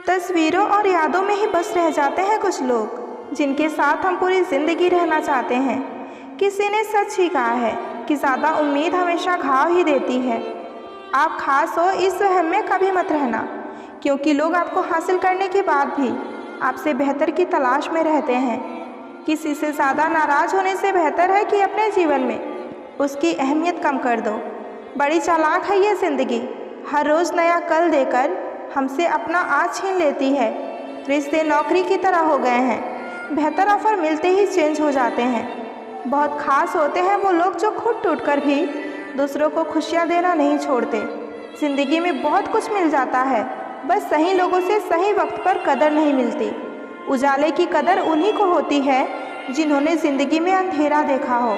तस्वीरों और यादों में ही बस रह जाते हैं कुछ लोग, जिनके साथ हम पूरी ज़िंदगी रहना चाहते हैं। किसी ने सच ही कहा है कि ज़्यादा उम्मीद हमेशा घाव ही देती है। आप खास हो इस वहम में कभी मत रहना, क्योंकि लोग आपको हासिल करने के बाद भी आपसे बेहतर की तलाश में रहते हैं। किसी से ज़्यादा नाराज़ होने से बेहतर है कि अपने जीवन में उसकी अहमियत कम कर दो। बड़ी चालाक है ये ज़िंदगी, हर रोज़ नया कल देकर हमसे अपना आज छीन लेती है। रिश्ते नौकरी की तरह हो गए हैं, बेहतर ऑफर मिलते ही चेंज हो जाते हैं। बहुत खास होते हैं वो लोग जो खुद टूटकर भी दूसरों को खुशियाँ देना नहीं छोड़ते। ज़िंदगी में बहुत कुछ मिल जाता है, बस सही लोगों से सही वक्त पर कदर नहीं मिलती। उजाले की कदर उन्हीं को होती है जिन्होंने ज़िंदगी में अंधेरा देखा हो।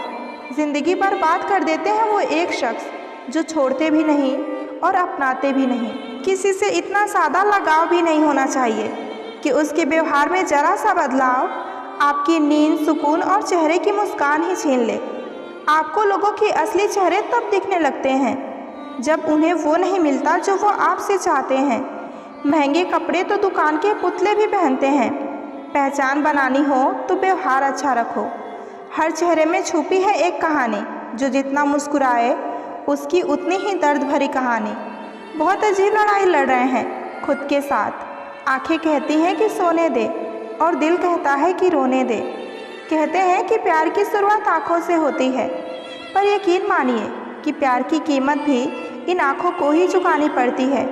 ज़िंदगी बर्बाद कर देते हैं वो एक शख्स जो छोड़ते भी नहीं और अपनाते भी नहीं। किसी से इतना सादा लगाव भी नहीं होना चाहिए कि उसके व्यवहार में ज़रा सा बदलाव आपकी नींद, सुकून और चेहरे की मुस्कान ही छीन ले। आपको लोगों के असली चेहरे तब दिखने लगते हैं जब उन्हें वो नहीं मिलता जो वो आपसे चाहते हैं। महंगे कपड़े तो दुकान के पुतले भी पहनते हैं। पहचान बनानी हो तो व्यवहार अच्छा रखो। हर चेहरे में छुपी है एक कहानी, जो जितना मुस्कुराए उसकी उतनी ही दर्द भरी कहानी। बहुत अजीब लड़ाई लड़ रहे हैं खुद के साथ। आंखें कहती हैं कि सोने दे और दिल कहता है कि रोने दे। कहते हैं कि प्यार की शुरुआत आँखों से होती है, पर यकीन मानिए कि प्यार की कीमत भी इन आँखों को ही चुकानी पड़ती है।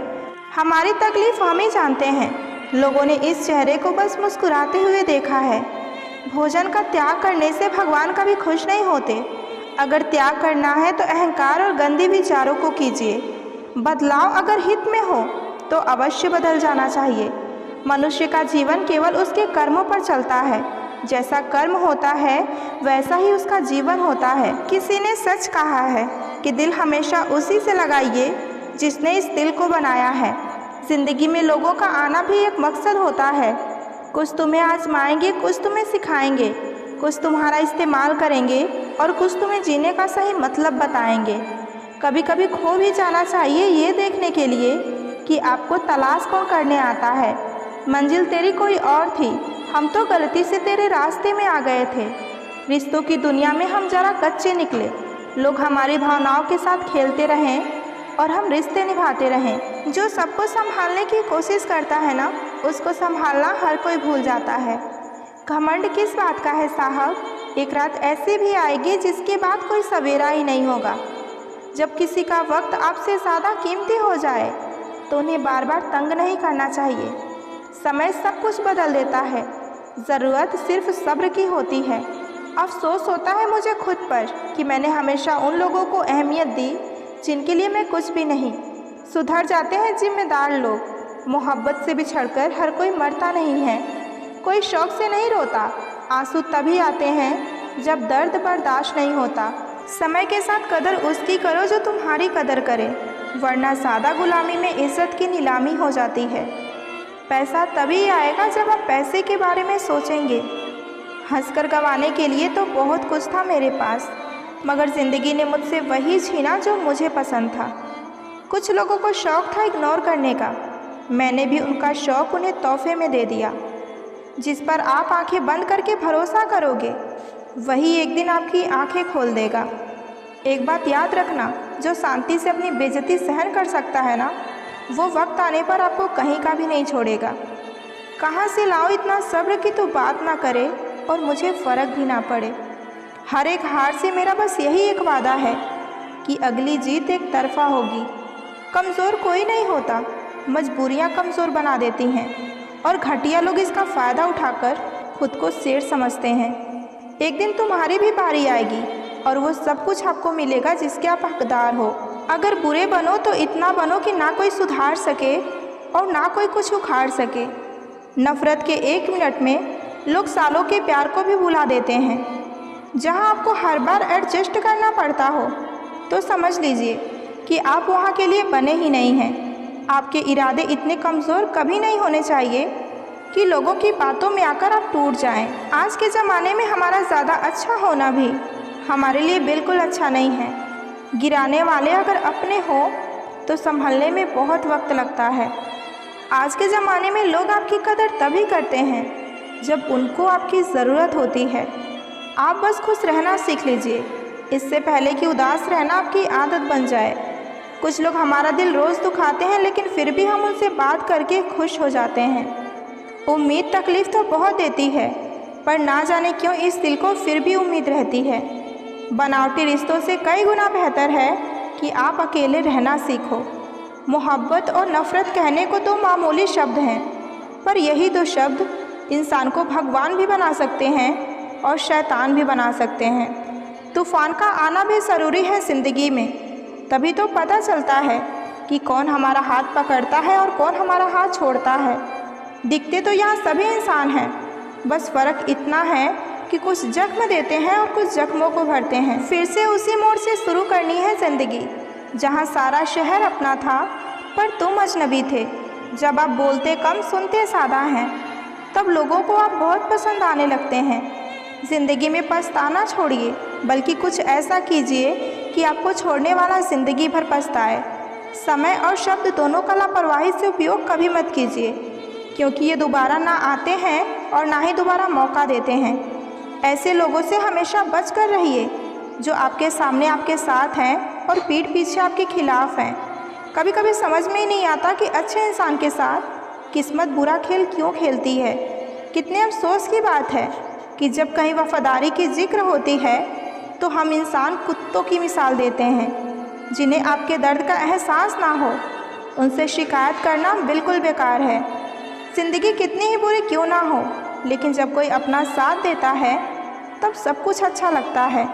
हमारी तकलीफ़ हम ही जानते हैं। लोगों ने इस चेहरे को बस मुस्कुराते हुए देखा है। भोजन का त्याग करने से भगवान कभी खुश नहीं होते। अगर त्याग करना है तो अहंकार और गंदे विचारों को कीजिए। बदलाव अगर हित में हो तो अवश्य बदल जाना चाहिए। मनुष्य का जीवन केवल उसके कर्मों पर चलता है। जैसा कर्म होता है वैसा ही उसका जीवन होता है। किसी ने सच कहा है कि दिल हमेशा उसी से लगाइए जिसने इस दिल को बनाया है। ज़िंदगी में लोगों का आना भी एक मकसद होता है। कुछ तुम्हें आजमाएंगे, कुछ तुम्हें सिखाएंगे, कुछ तुम्हारा इस्तेमाल करेंगे और कुछ तुम्हें जीने का सही मतलब बताएंगे। कभी कभी खो भी जाना चाहिए ये देखने के लिए कि आपको तलाश कौन करने आता है। मंजिल तेरी कोई और थी, हम तो गलती से तेरे रास्ते में आ गए थे। रिश्तों की दुनिया में हम जरा कच्चे निकले। लोग हमारी भावनाओं के साथ खेलते रहें और हम रिश्ते निभाते रहें। जो सबको संभालने की कोशिश करता है ना, उसको संभालना हर कोई भूल जाता है। घमंड किस बात का है साहब? एक रात ऐसी भी आएगी जिसके बाद कोई सवेरा ही नहीं होगा। जब किसी का वक्त आपसे ज़्यादा कीमती हो जाए तो उन्हें बार बार तंग नहीं करना चाहिए। समय सब कुछ बदल देता है, ज़रूरत सिर्फ सब्र की होती है। अफसोस होता है मुझे खुद पर कि मैंने हमेशा उन लोगों को अहमियत दी जिनके लिए मैं कुछ भी नहीं। सुधर जाते हैं जिम्मेदार लोग। मोहब्बत से बिछड़कर हर कोई मरता नहीं है। कोई शौक़ से नहीं रोता। आंसू तभी आते हैं जब दर्द बर्दाश्त नहीं होता। समय के साथ कदर उसकी करो जो तुम्हारी कदर करे, वरना सादा गुलामी में इज्जत की नीलामी हो जाती है। पैसा तभी आएगा जब आप पैसे के बारे में सोचेंगे। हंसकर गंवाने के लिए तो बहुत कुछ था मेरे पास, मगर ज़िंदगी ने मुझसे वही छीना जो मुझे पसंद था। कुछ लोगों को शौक़ था इग्नोर करने का, मैंने भी उनका शौक़ उन्हें तोहफे में दे दिया। जिस पर आप आंखें बंद करके भरोसा करोगे वही एक दिन आपकी आंखें खोल देगा। एक बात याद रखना, जो शांति से अपनी बेइज्जती सहन कर सकता है ना, वो वक्त आने पर आपको कहीं का भी नहीं छोड़ेगा। कहाँ से लाओ इतना सब्र कि तो बात ना करे और मुझे फ़र्क भी ना पड़े। हर एक हार से मेरा बस यही एक वादा है कि अगली जीत एक तरफा होगी। कमज़ोर कोई नहीं होता, मजबूरियाँ कमज़ोर बना देती हैं और घटिया लोग इसका फ़ायदा उठाकर खुद को शेर समझते हैं। एक दिन तुम्हारी भी बारी आएगी और वो सब कुछ आपको मिलेगा जिसके आप हकदार हो। अगर बुरे बनो तो इतना बनो कि ना कोई सुधार सके और ना कोई कुछ उखाड़ सके। नफ़रत के एक मिनट में लोग सालों के प्यार को भी भुला देते हैं। जहां आपको हर बार एडजस्ट करना पड़ता हो तो समझ लीजिए कि आप वहां के लिए बने ही नहीं हैं। आपके इरादे इतने कमज़ोर कभी नहीं होने चाहिए कि लोगों की बातों में आकर आप टूट जाएं। आज के ज़माने में हमारा ज़्यादा अच्छा होना भी हमारे लिए बिल्कुल अच्छा नहीं है। गिराने वाले अगर अपने हो तो संभलने में बहुत वक्त लगता है। आज के ज़माने में लोग आपकी कदर तभी करते हैं जब उनको आपकी ज़रूरत होती है। आप बस खुश रहना सीख लीजिए, इससे पहले कि उदास रहना आपकी आदत बन जाए। कुछ लोग हमारा दिल रोज़ दुखाते हैं, लेकिन फिर भी हम उनसे बात करके खुश हो जाते हैं। उम्मीद तकलीफ़ तो बहुत देती है, पर ना जाने क्यों इस दिल को फिर भी उम्मीद रहती है। बनावटी रिश्तों से कई गुना बेहतर है कि आप अकेले रहना सीखो। मोहब्बत और नफ़रत कहने को तो मामूली शब्द हैं, पर यही दो शब्द इंसान को भगवान भी बना सकते हैं और शैतान भी बना सकते हैं। तूफ़ान का आना भी ज़रूरी है ज़िंदगी में, तभी तो पता चलता है कि कौन हमारा हाथ पकड़ता है और कौन हमारा हाथ छोड़ता है। दिखते तो यहाँ सभी इंसान हैं, बस फ़र्क इतना है कि कुछ जख्म देते हैं और कुछ जख्मों को भरते हैं। फिर से उसी मोड़ से शुरू करनी है ज़िंदगी, जहाँ सारा शहर अपना था पर तुम अजनबी थे। जब आप बोलते कम सुनते ज़्यादा हैं, तब लोगों को आप बहुत पसंद आने लगते हैं। ज़िंदगी में पछताना छोड़िए, बल्कि कुछ ऐसा कीजिए कि आपको छोड़ने वाला ज़िंदगी भर पछताए। समय और शब्द दोनों का लापरवाही से उपयोग कभी मत कीजिए, क्योंकि ये दोबारा ना आते हैं और ना ही दोबारा मौका देते हैं। ऐसे लोगों से हमेशा बच कर रहिए जो आपके सामने आपके साथ हैं और पीठ पीछे आपके खिलाफ हैं। कभी कभी समझ में ही नहीं आता कि अच्छे इंसान के साथ किस्मत बुरा खेल क्यों खेलती है। कितने अफसोस की बात है कि जब कहीं वफादारी की जिक्र होती है तो हम इंसान कुत्तों की मिसाल देते हैं, जिन्हें आपके दर्द का एहसास ना हो। उनसे शिकायत करना बिल्कुल बेकार है। ज़िंदगी कितनी ही बुरी क्यों ना हो, लेकिन जब कोई अपना साथ देता है तब सब कुछ अच्छा लगता है।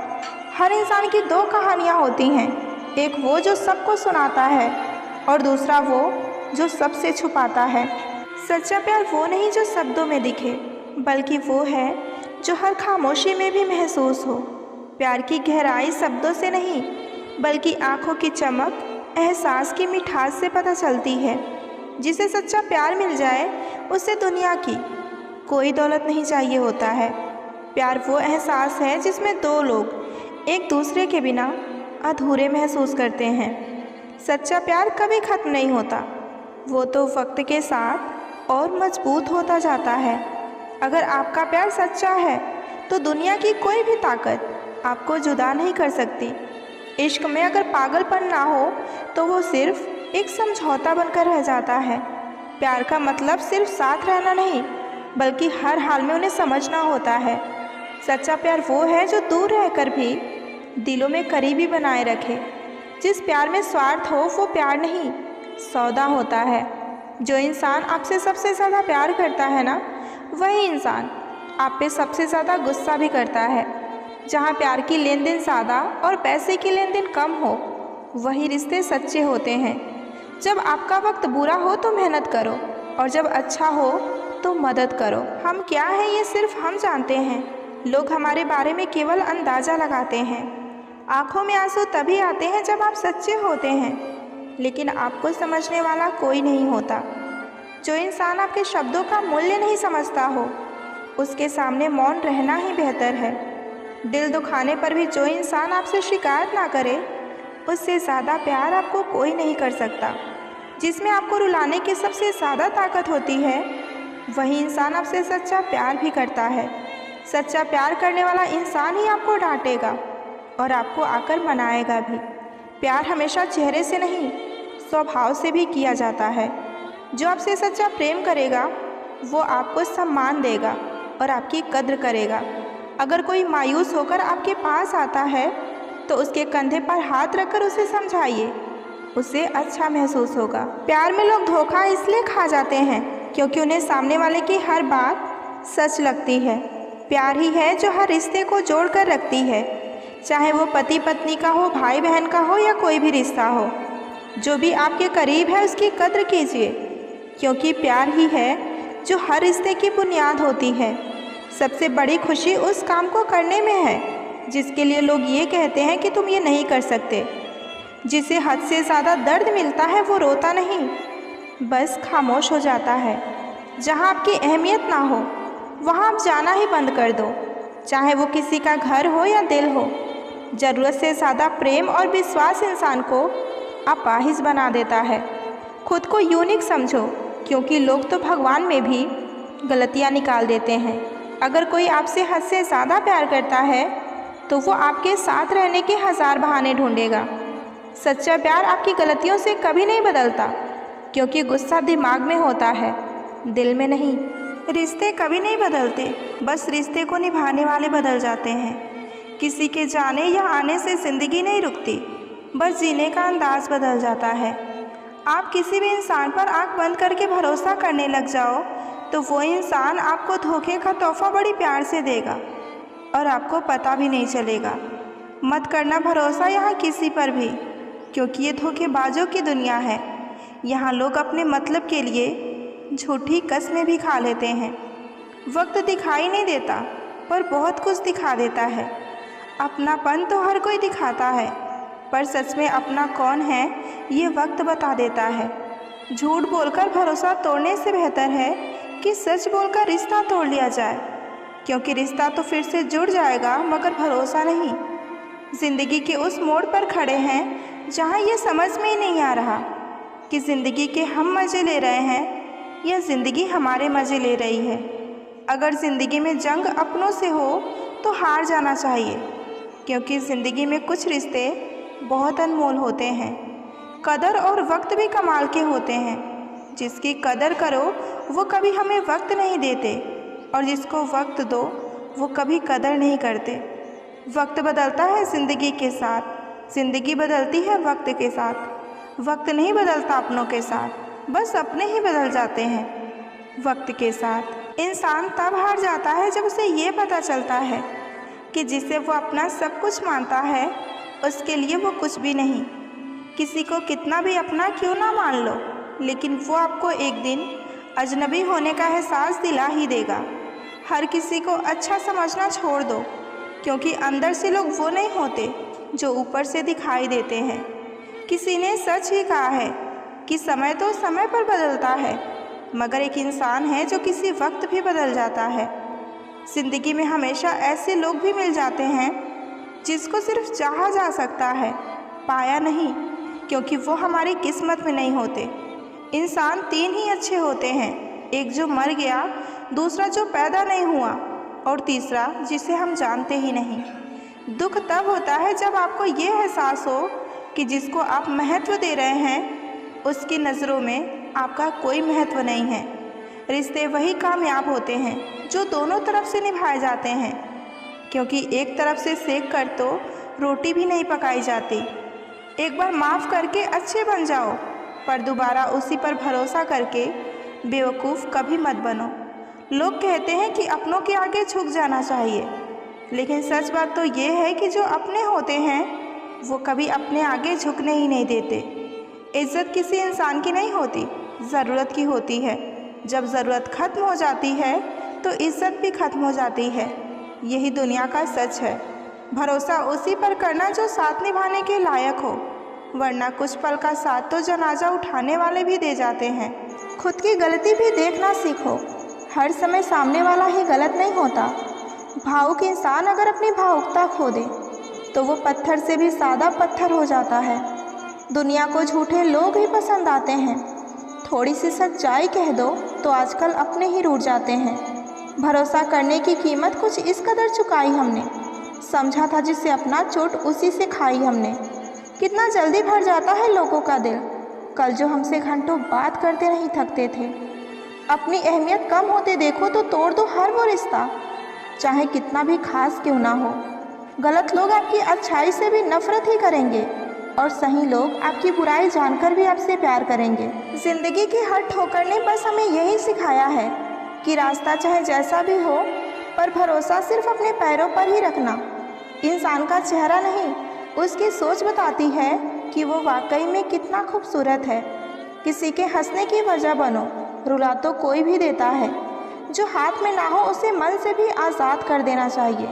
हर इंसान की दो कहानियाँ होती हैं, एक वो जो सबको सुनाता है और दूसरा वो जो सबसे छुपाता है। सच्चा प्यार वो नहीं जो शब्दों में दिखे, बल्कि वो है जो हर खामोशी में भी महसूस हो। प्यार की गहराई शब्दों से नहीं, बल्कि आँखों की चमक, एहसास की मिठास से पता चलती है। जिसे सच्चा प्यार मिल जाए उसे दुनिया की कोई दौलत नहीं चाहिए होता है। प्यार वो एहसास है जिसमें दो लोग एक दूसरे के बिना अधूरे महसूस करते हैं। सच्चा प्यार कभी ख़त्म नहीं होता, वो तो वक्त के साथ और मजबूत होता जाता है। अगर आपका प्यार सच्चा है तो दुनिया की कोई भी ताकत आपको जुदा नहीं कर सकती। इश्क में अगर पागलपन ना हो तो वो सिर्फ एक समझौता बनकर रह जाता है। प्यार का मतलब सिर्फ साथ रहना नहीं, बल्कि हर हाल में उन्हें समझना होता है। सच्चा प्यार वो है जो दूर रहकर भी दिलों में करीबी बनाए रखे। जिस प्यार में स्वार्थ हो वो प्यार नहीं, सौदा होता है। जो इंसान आपसे सबसे ज़्यादा प्यार करता है ना, वही इंसान आप पे सबसे ज़्यादा गुस्सा भी करता है। जहाँ प्यार की लेन देन सादा और पैसे की लेन देन कम हो, वही रिश्ते सच्चे होते हैं। जब आपका वक्त बुरा हो तो मेहनत करो, और जब अच्छा हो तो मदद करो। हम क्या हैं ये सिर्फ हम जानते हैं। लोग हमारे बारे में केवल अंदाज़ा लगाते हैं। आँखों में आंसू तभी आते हैं जब आप सच्चे होते हैं, लेकिन आपको समझने वाला कोई नहीं होता। जो इंसान आपके शब्दों का मूल्य नहीं समझता हो, उसके सामने मौन रहना ही बेहतर है। दिल दुखाने पर भी जो इंसान आपसे शिकायत ना करे, उससे ज़्यादा प्यार आपको कोई नहीं कर सकता। जिसमें आपको रुलाने की सबसे ज़्यादा ताकत होती है, वही इंसान आपसे सच्चा प्यार भी करता है। सच्चा प्यार करने वाला इंसान ही आपको डांटेगा और आपको आकर मनाएगा भी। प्यार हमेशा चेहरे से नहीं, स्वभाव से भी किया जाता है। जो आपसे सच्चा प्रेम करेगा वो आपको सम्मान देगा और आपकी कद्र करेगा। अगर कोई मायूस होकर आपके पास आता है तो उसके कंधे पर हाथ रखकर उसे समझाइए, उसे अच्छा महसूस होगा। प्यार में लोग धोखा इसलिए खा जाते हैं क्योंकि उन्हें सामने वाले की हर बात सच लगती है। प्यार ही है जो हर रिश्ते को जोड़ कर रखती है, चाहे वो पति पत्नी का हो, भाई बहन का हो या कोई भी रिश्ता हो। जो भी आपके करीब है उसकी कद्र कीजिए, क्योंकि प्यार ही है जो हर रिश्ते की बुनियाद होती है। सबसे बड़ी खुशी उस काम को करने में है जिसके लिए लोग ये कहते हैं कि तुम ये नहीं कर सकते। जिसे हद से ज़्यादा दर्द मिलता है वो रोता नहीं, बस खामोश हो जाता है। जहाँ आपकी अहमियत ना हो वहाँ आप जाना ही बंद कर दो, चाहे वो किसी का घर हो या दिल हो। ज़रूरत से ज़्यादा प्रेम और विश्वास इंसान को अपाहिज बना देता है। खुद को यूनिक समझो, क्योंकि लोग तो भगवान में भी गलतियाँ निकाल देते हैं। अगर कोई आपसे हद से ज़्यादा प्यार करता है तो वो आपके साथ रहने के 1000 बहाने ढूंढेगा। सच्चा प्यार आपकी गलतियों से कभी नहीं बदलता, क्योंकि गुस्सा दिमाग में होता है, दिल में नहीं। रिश्ते कभी नहीं बदलते, बस रिश्ते को निभाने वाले बदल जाते हैं। किसी के जाने या आने से ज़िंदगी नहीं रुकती, बस जीने का अंदाज बदल जाता है। आप किसी भी इंसान पर आंख बंद करके भरोसा करने लग जाओ तो वो इंसान आपको धोखे का तोहफा बड़ी प्यार से देगा और आपको पता भी नहीं चलेगा। मत करना भरोसा यहाँ किसी पर भी, क्योंकि ये धोखेबाजों की दुनिया है। यहाँ लोग अपने मतलब के लिए झूठी कस्में भी खा लेते हैं। वक्त दिखाई नहीं देता पर बहुत कुछ दिखा देता है। अपनापन तो हर कोई दिखाता है, पर सच में अपना कौन है ये वक्त बता देता है। झूठ बोलकर भरोसा तोड़ने से बेहतर है कि सच बोलकर रिश्ता तोड़ लिया जाए, क्योंकि रिश्ता तो फिर से जुड़ जाएगा मगर भरोसा नहीं। ज़िंदगी के उस मोड़ पर खड़े हैं जहाँ ये समझ में ही नहीं आ रहा कि ज़िंदगी के हम मज़े ले रहे हैं या ज़िंदगी हमारे मज़े ले रही है। अगर ज़िंदगी में जंग अपनों से हो तो हार जाना चाहिए, क्योंकि ज़िंदगी में कुछ रिश्ते बहुत अनमोल होते हैं। कदर और वक्त भी कमाल के होते हैं। जिसकी कदर करो वो कभी हमें वक्त नहीं देते, और जिसको वक्त दो वो कभी कदर नहीं करते। वक्त बदलता है ज़िंदगी के साथ, ज़िंदगी बदलती है वक्त के साथ। वक्त नहीं बदलता अपनों के साथ, बस अपने ही बदल जाते हैं वक्त के साथ। इंसान तब हार जाता है जब उसे ये पता चलता है कि जिसे वो अपना सब कुछ मानता है उसके लिए वो कुछ भी नहीं। किसी को कितना भी अपना क्यों ना मान लो, लेकिन वो आपको एक दिन अजनबी होने का एहसास दिला ही देगा। हर किसी को अच्छा समझना छोड़ दो, क्योंकि अंदर से लोग वो नहीं होते जो ऊपर से दिखाई देते हैं। किसी ने सच ही कहा है कि समय तो समय पर बदलता है, मगर एक इंसान है जो किसी वक्त भी बदल जाता है। ज़िंदगी में हमेशा ऐसे लोग भी मिल जाते हैं जिसको सिर्फ चाहा जा सकता है, पाया नहीं, क्योंकि वो हमारी किस्मत में नहीं होते। इंसान 3 ही अच्छे होते हैं, एक जो मर गया, दूसरा जो पैदा नहीं हुआ, और तीसरा जिसे हम जानते ही नहीं। दुख तब होता है जब आपको ये एहसास हो कि जिसको आप महत्व दे रहे हैं उसकी नज़रों में आपका कोई महत्व नहीं है। रिश्ते वही कामयाब होते हैं जो दोनों तरफ से निभाए जाते हैं, क्योंकि एक तरफ से सेक कर तो रोटी भी नहीं पकाई जाती। एक बार माफ़ करके अच्छे बन जाओ, पर दोबारा उसी पर भरोसा करके बेवकूफ़ कभी मत बनो। लोग कहते हैं कि अपनों के आगे झुक जाना चाहिए, लेकिन सच बात तो ये है कि जो अपने होते हैं वो कभी अपने आगे झुकने ही नहीं देते। इज़्ज़त किसी इंसान की नहीं होती, ज़रूरत की होती है। जब ज़रूरत ख़त्म हो जाती है तो इज़्ज़त भी ख़त्म हो जाती है। यही दुनिया का सच है। भरोसा उसी पर करना जो साथ निभाने के लायक हो, वरना कुछ पल का साथ तो जनाजा उठाने वाले भी दे जाते हैं। खुद की गलती भी देखना सीखो, हर समय सामने वाला ही गलत नहीं होता। भावुक इंसान अगर अपनी भावुकता खो दे तो वो पत्थर से भी सादा पत्थर हो जाता है। दुनिया को झूठे लोग ही पसंद आते हैं। थोड़ी सी सच्चाई कह दो तो आजकल अपने ही रूठ जाते हैं। भरोसा करने की कीमत कुछ इस कदर चुकाई हमने, समझा था जिससे अपना चोट उसी से खाई हमने। कितना जल्दी भर जाता है लोगों का दिल, कल जो हमसे घंटों बात करते नहीं थकते थे। अपनी अहमियत कम होते देखो तो तोड़ दो हर वो रिश्ता, चाहे कितना भी खास क्यों ना हो। गलत लोग आपकी अच्छाई से भी नफरत ही करेंगे, और सही लोग आपकी बुराई जानकर भी आपसे प्यार करेंगे। ज़िंदगी की हर ठोकर ने बस हमें यही सिखाया है कि रास्ता चाहे जैसा भी हो, पर भरोसा सिर्फ अपने पैरों पर ही रखना। इंसान का चेहरा नहीं, उसकी सोच बताती है कि वो वाकई में कितना खूबसूरत है। किसी के हंसने की वजह बनो, रुला तो कोई भी देता है। जो हाथ में ना हो उसे मन से भी आज़ाद कर देना चाहिए।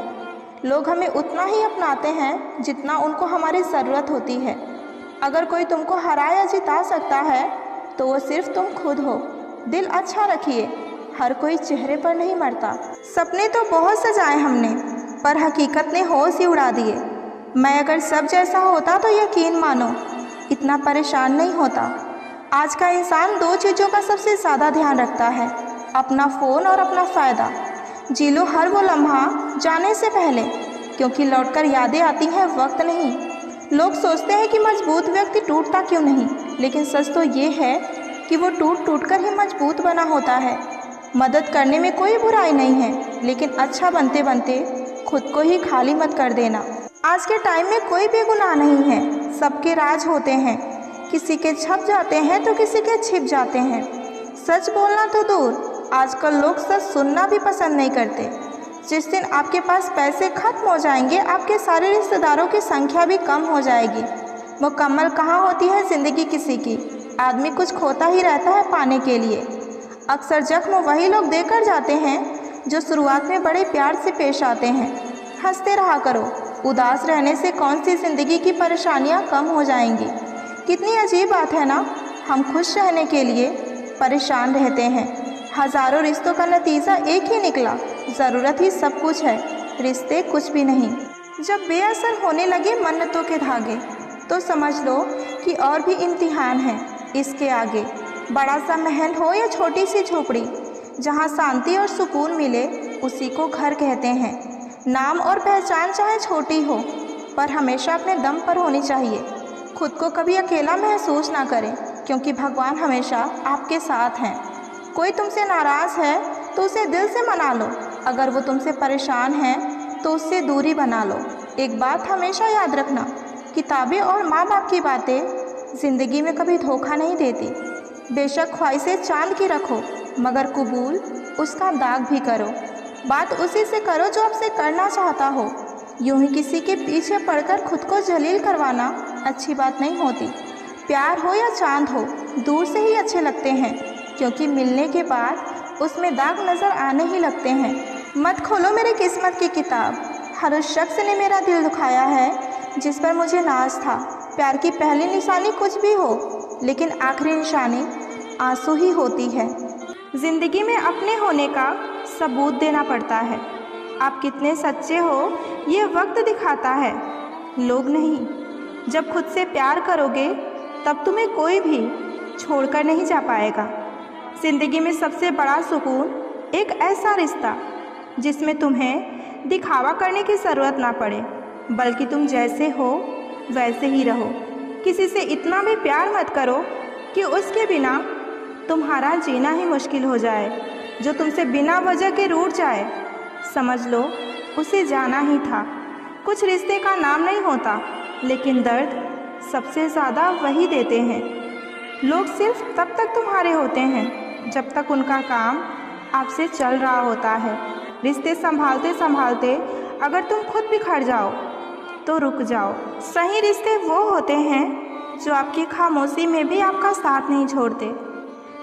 लोग हमें उतना ही अपनाते हैं जितना उनको हमारी ज़रूरत होती है। अगर कोई तुमको हरा या जिता सकता है तो वो सिर्फ तुम खुद हो। दिल अच्छा रखिए, हर कोई चेहरे पर नहीं मरता। सपने तो बहुत सजाए हमने, पर हकीकत ने होश ही उड़ा दिए। मैं अगर सब जैसा होता तो यकीन मानो इतना परेशान नहीं होता। आज का इंसान दो चीज़ों का सबसे ज़्यादा ध्यान रखता है, अपना फ़ोन और अपना फ़ायदा। जी लो हर वो लम्हा जाने से पहले, क्योंकि लौटकर यादें आती हैं, वक्त नहीं। लोग सोचते हैं कि मजबूत व्यक्ति टूटता क्यों नहीं, लेकिन सच तो ये है कि वो टूट टूट कर ही मजबूत बना होता है। मदद करने में कोई बुराई नहीं है, लेकिन अच्छा बनते बनते खुद को ही खाली मत कर देना। आज के टाइम में कोई भी गुनाह नहीं है, सबके राज होते हैं। किसी के छप जाते हैं तो किसी के छिप जाते हैं। सच बोलना तो दूर, आजकल लोग सच सुनना भी पसंद नहीं करते। जिस दिन आपके पास पैसे खत्म हो जाएंगे, आपके सारे रिश्तेदारों की संख्या भी कम हो जाएगी। मुकम्मल कहाँ होती है ज़िंदगी किसी की, आदमी कुछ खोता ही रहता है पाने के लिए। अक्सर जख्म वही लोग देकर जाते हैं जो शुरुआत में बड़े प्यार से पेश आते हैं। हंसते रहा करो, उदास रहने से कौन सी ज़िंदगी की परेशानियां कम हो जाएंगी। कितनी अजीब बात है ना, हम खुश रहने के लिए परेशान रहते हैं। हज़ारों रिश्तों का नतीजा एक ही निकला, ज़रूरत ही सब कुछ है, रिश्ते कुछ भी नहीं। जब बेअसर होने लगे मन्नतों के धागे, तो समझ लो कि और भी इम्तिहान है इसके आगे। बड़ा सा महल हो या छोटी सी झोपड़ी, जहाँ शांति और सुकून मिले, उसी को घर कहते हैं। नाम और पहचान चाहे छोटी हो, पर हमेशा अपने दम पर होनी चाहिए। खुद को कभी अकेला महसूस ना करें, क्योंकि भगवान हमेशा आपके साथ हैं। कोई तुमसे नाराज़ है तो उसे दिल से मना लो, अगर वो तुमसे परेशान है तो उससे दूरी बना लो। एक बात हमेशा याद रखना, किताबें और माँ बाप की बातें ज़िंदगी में कभी धोखा नहीं देती। बेशक ख्वाहिशें चांद की रखो, मगर कबूल उसका दाग भी करो। बात उसी से करो जो आपसे करना चाहता हो। यूं ही किसी के पीछे पड़कर खुद को जलील करवाना अच्छी बात नहीं होती। प्यार हो या चांद हो, दूर से ही अच्छे लगते हैं, क्योंकि मिलने के बाद उसमें दाग नज़र आने ही लगते हैं। मत खोलो मेरी किस्मत की किताब, हर उस शख्स ने मेरा दिल दुखाया है जिस पर मुझे नाज था। प्यार की पहली निशानी कुछ भी हो, लेकिन आखिरी निशानी आंसू ही होती है। ज़िंदगी में अपने होने का सबूत देना पड़ता है। आप कितने सच्चे हो ये वक्त दिखाता है, लोग नहीं। जब खुद से प्यार करोगे तब तुम्हें कोई भी छोड़कर नहीं जा पाएगा। ज़िंदगी में सबसे बड़ा सुकून एक ऐसा रिश्ता जिसमें तुम्हें दिखावा करने की ज़रूरत ना पड़े, बल्कि तुम जैसे हो वैसे ही रहो। किसी से इतना भी प्यार मत करो कि उसके बिना तुम्हारा जीना ही मुश्किल हो जाए। जो तुमसे बिना वजह के रूठ जाए, समझ लो उसे जाना ही था। कुछ रिश्ते का नाम नहीं होता, लेकिन दर्द सबसे ज़्यादा वही देते हैं। लोग सिर्फ तब तक तुम्हारे होते हैं जब तक उनका काम आपसे चल रहा होता है। रिश्ते संभालते संभालते अगर तुम खुद बिखर जाओ तो रुक जाओ। सही रिश्ते वो होते हैं जो आपकी खामोशी में भी आपका साथ नहीं छोड़ते।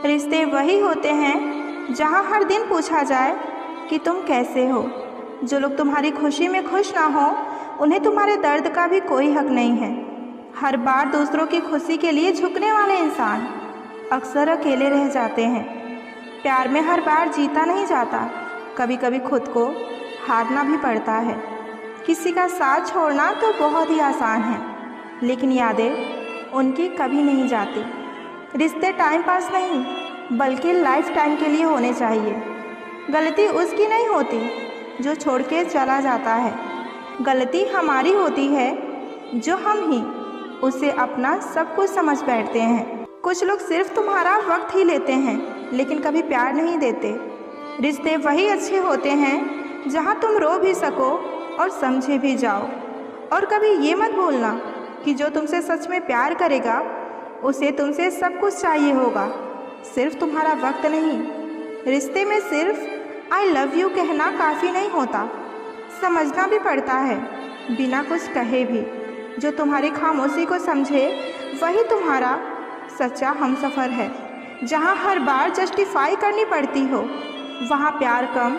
रिश्ते वही होते हैं जहां हर दिन पूछा जाए कि तुम कैसे हो। जो लोग तुम्हारी खुशी में खुश ना हो, उन्हें तुम्हारे दर्द का भी कोई हक नहीं है। हर बार दूसरों की खुशी के लिए झुकने वाले इंसान अक्सर अकेले रह जाते हैं। प्यार में हर बार जीता नहीं जाता, कभी कभी खुद को हारना भी पड़ता है। किसी का साथ छोड़ना तो बहुत ही आसान है, लेकिन यादें उनकी कभी नहीं जाती। रिश्ते टाइम पास नहीं, बल्कि लाइफ टाइम के लिए होने चाहिए। गलती उसकी नहीं होती जो छोड़ के चला जाता है, गलती हमारी होती है जो हम ही उसे अपना सब कुछ समझ बैठते हैं। कुछ लोग सिर्फ तुम्हारा वक्त ही लेते हैं, लेकिन कभी प्यार नहीं देते। रिश्ते वही अच्छे होते हैं जहां तुम रो भी सको और समझे भी जाओ। और कभी ये मत भूलना कि जो तुमसे सच में प्यार करेगा उसे तुमसे सब कुछ चाहिए होगा, सिर्फ तुम्हारा वक्त नहीं। रिश्ते में सिर्फ आई लव यू कहना काफ़ी नहीं होता, समझना भी पड़ता है बिना कुछ कहे भी। जो तुम्हारी खामोशी को समझे वही तुम्हारा सच्चा हमसफ़र है। जहाँ हर बार जस्टिफाई करनी पड़ती हो, वहाँ प्यार कम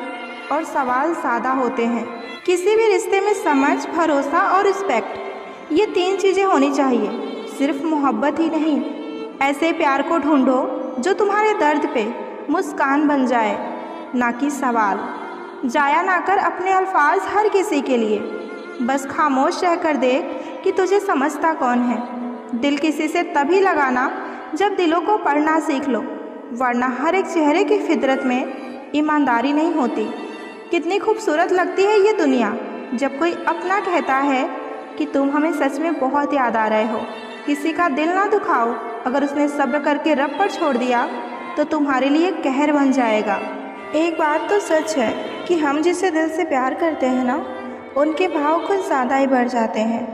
और सवाल ज़्यादा होते हैं। किसी भी रिश्ते में समझ, भरोसा और रिस्पेक्ट, ये 3 चीज़ें होनी चाहिए, सिर्फ मोहब्बत ही नहीं। ऐसे प्यार को ढूंढो जो तुम्हारे दर्द पे मुस्कान बन जाए, ना कि सवाल। जाया ना कर अपने अल्फाज हर किसी के लिए, बस खामोश रहकर देख कि तुझे समझता कौन है। दिल किसी से तभी लगाना जब दिलों को पढ़ना सीख लो, वरना हर एक चेहरे की फितरत में ईमानदारी नहीं होती। कितनी खूबसूरत लगती है ये दुनिया जब कोई अपना कहता है कि तुम हमें सच में बहुत याद आ रहे हो। किसी का दिल ना दुखाओ, अगर उसने सब्र करके रब पर छोड़ दिया तो तुम्हारे लिए कहर बन जाएगा। एक बात तो सच है कि हम जिसे दिल से प्यार करते हैं ना, उनके भाव कुछ ज़्यादा ही बढ़ जाते हैं।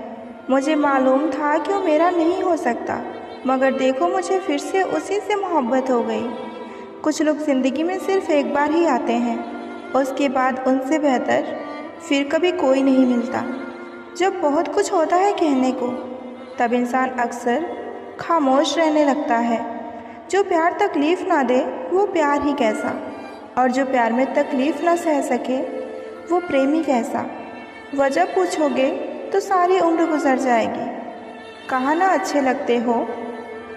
मुझे मालूम था कि वो मेरा नहीं हो सकता, मगर देखो मुझे फिर से उसी से मोहब्बत हो गई। कुछ लोग ज़िंदगी में सिर्फ एक बार ही आते हैं, उसके बाद उनसे बेहतर फिर कभी कोई नहीं मिलता। जब बहुत कुछ होता है कहने को, तब इंसान अक्सर खामोश रहने लगता है। जो प्यार तकलीफ़ ना दे वो प्यार ही कैसा, और जो प्यार में तकलीफ़ ना सह सके वो प्रेमी कैसा। वजह पूछोगे तो सारी उम्र गुजर जाएगी। कहा ना अच्छे लगते हो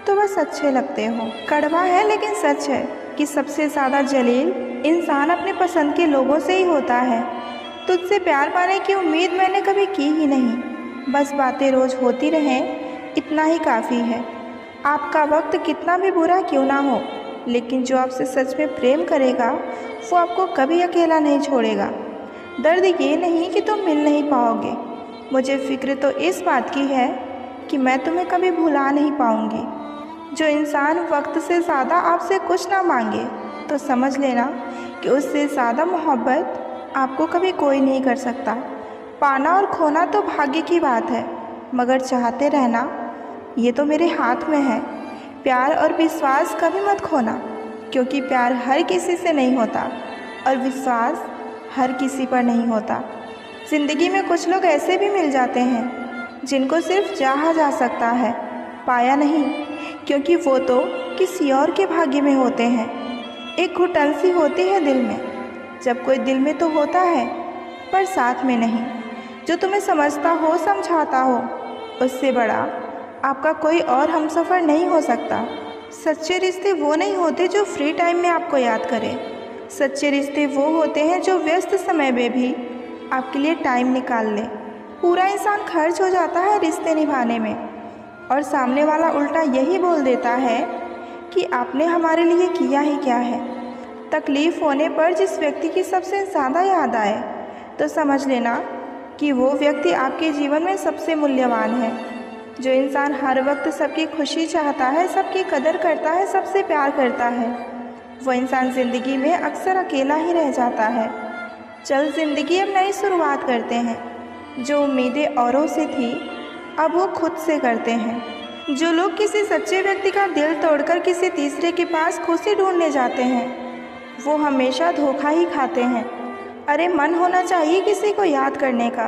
तो बस अच्छे लगते हो। कड़वा है लेकिन सच है कि सबसे ज़्यादा जलील इंसान अपने पसंद के लोगों से ही होता है। तुझसे प्यार पाने की उम्मीद मैंने कभी की ही नहीं, बस बातें रोज़ होती रहें इतना ही काफ़ी है। आपका वक्त कितना भी बुरा क्यों ना हो, लेकिन जो आपसे सच में प्रेम करेगा वो आपको कभी अकेला नहीं छोड़ेगा। दर्द ये नहीं कि तुम मिल नहीं पाओगे, मुझे फ़िक्र तो इस बात की है कि मैं तुम्हें कभी भुला नहीं पाऊँगी। जो इंसान वक्त से ज़्यादा आपसे कुछ ना मांगे तो समझ लेना कि उससे ज़्यादा मोहब्बत आपको कभी कोई नहीं कर सकता। पाना और खोना तो भाग्य की बात है, मगर चाहते रहना ये तो मेरे हाथ में है। प्यार और विश्वास कभी मत खोना, क्योंकि प्यार हर किसी से नहीं होता और विश्वास हर किसी पर नहीं होता। ज़िंदगी में कुछ लोग ऐसे भी मिल जाते हैं जिनको सिर्फ चाहा जा सकता है, पाया नहीं, क्योंकि वो तो किसी और के भाग्य में होते हैं। एक घुटन सी होती है दिल में, जब कोई दिल में तो होता है पर साथ में नहीं। जो तुम्हें समझता हो, समझाता हो, उससे बड़ा आपका कोई और हमसफ़र नहीं हो सकता। सच्चे रिश्ते वो नहीं होते जो फ्री टाइम में आपको याद करें। सच्चे रिश्ते वो होते हैं जो व्यस्त समय में भी आपके लिए टाइम निकाल ले। पूरा इंसान खर्च हो जाता है रिश्ते निभाने में, और सामने वाला उल्टा यही बोल देता है कि आपने हमारे लिए किया ही क्या है। तकलीफ़ होने पर जिस व्यक्ति की सबसे ज़्यादा याद आए तो समझ लेना कि वो व्यक्ति आपके जीवन में सबसे मूल्यवान है। जो इंसान हर वक्त सबकी खुशी चाहता है, सबकी कदर करता है, सबसे प्यार करता है, वो इंसान ज़िंदगी में अक्सर अकेला ही रह जाता है। चल ज़िंदगी अब नई शुरुआत करते हैं। जो उम्मीदें औरों से थी अब वो खुद से करते हैं। जो लोग किसी सच्चे व्यक्ति का दिल तोड़कर किसी तीसरे के पास खुशी ढूंढने जाते हैं वो हमेशा धोखा ही खाते हैं। अरे मन होना चाहिए किसी को याद करने का,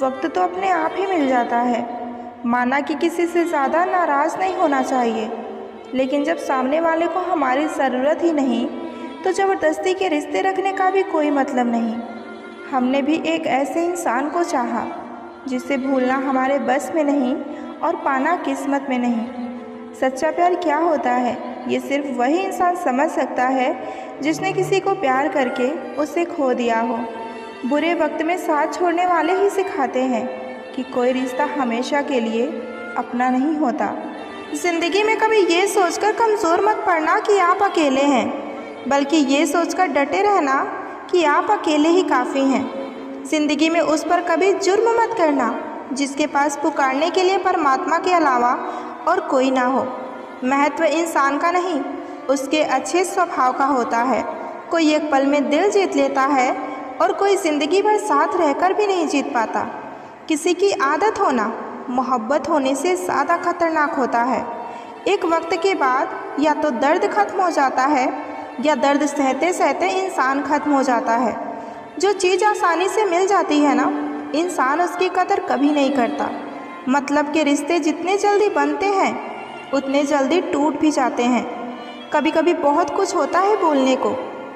वक्त तो अपने आप ही मिल जाता है। माना कि किसी से ज़्यादा नाराज़ नहीं होना चाहिए, लेकिन जब सामने वाले को हमारी ज़रूरत ही नहीं तो ज़बरदस्ती के रिश्ते रखने का भी कोई मतलब नहीं। हमने भी एक ऐसे इंसान को चाहा जिसे भूलना हमारे बस में नहीं और पाना किस्मत में नहीं। सच्चा प्यार क्या होता है ये सिर्फ वही इंसान समझ सकता है जिसने किसी को प्यार करके उसे खो दिया हो। बुरे वक्त में साथ छोड़ने वाले ही सिखाते हैं कि कोई रिश्ता हमेशा के लिए अपना नहीं होता। ज़िंदगी में कभी ये सोचकर कमज़ोर मत पड़ना कि आप अकेले हैं, बल्कि ये सोचकर डटे रहना कि आप अकेले ही काफ़ी हैं। ज़िंदगी में उस पर कभी जुर्म मत करना जिसके पास पुकारने के लिए परमात्मा के अलावा और कोई ना हो। महत्व इंसान का नहीं, उसके अच्छे स्वभाव का होता है। कोई एक पल में दिल जीत लेता है और कोई ज़िंदगी भर साथ रहकर भी नहीं जीत पाता। किसी की आदत होना मोहब्बत होने से ज़्यादा खतरनाक होता है। एक वक्त के बाद या तो दर्द खत्म हो जाता है या दर्द सहते सहते इंसान खत्म हो जाता है। जो चीज़ आसानी से मिल जाती है ना, इंसान उसकी कदर कभी नहीं करता। मतलब के रिश्ते जितने जल्दी बनते हैं उतने जल्दी टूट भी जाते हैं। कभी कभी बहुत कुछ होता है बोलने को,